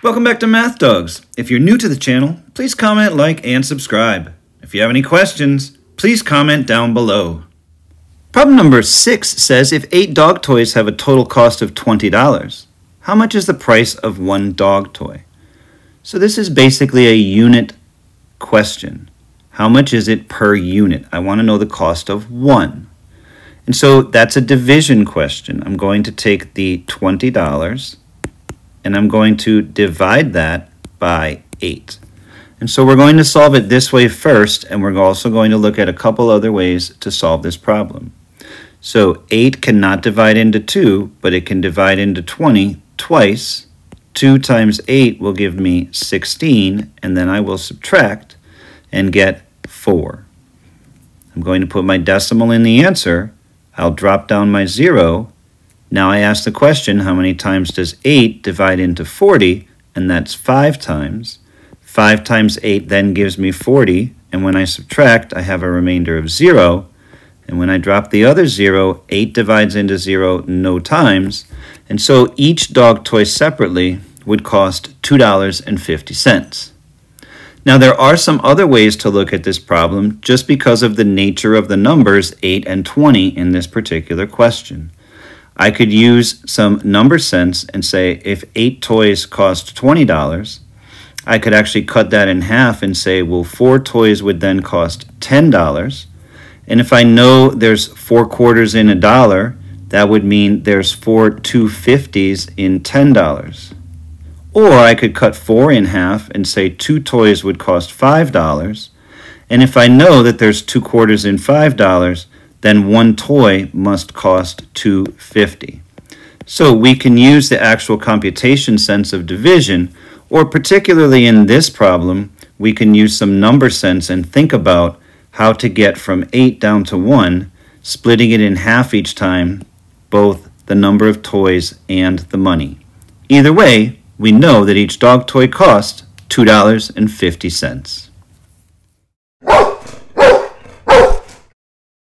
Welcome back to Math Dogs. If you're new to the channel, please comment, like, and subscribe. If you have any questions, please comment down below. Problem number 6 says if 8 dog toys have a total cost of $20, how much is the price of one dog toy? So this is basically a unit question. How much is it per unit? I want to know the cost of one. And so that's a division question. I'm going to take the $20 and I'm going to divide that by 8. And so we're going to solve it this way first, and we're also going to look at a couple other ways to solve this problem. So 8 cannot divide into 2, but it can divide into 20 twice. 2 times 8 will give me 16, and then I will subtract and get 4. I'm going to put my decimal in the answer. I'll drop down my 0. Now I ask the question, how many times does 8 divide into 40? And that's 5 times. 5 times 8 then gives me 40, and when I subtract, I have a remainder of 0. And when I drop the other 0, 8 divides into 0 no times, and so each dog toy separately would cost $2.50. Now there are some other ways to look at this problem just because of the nature of the numbers 8 and 20 in this particular question. I could use some number sense and say if 8 toys cost $20, I could actually cut that in half and say, well, 4 toys would then cost $10. And if I know there's 4 quarters in a dollar, that would mean there's 4 250s in $10. Or I could cut 4 in half and say 2 toys would cost $5. And if I know that there's 2 quarters in $5, then 1 toy must cost $2.50. So we can use the actual computation sense of division, or particularly in this problem, we can use some number sense and think about how to get from 8 down to 1, splitting it in half each time, both the number of toys and the money. Either way, we know that each dog toy costs $2.50.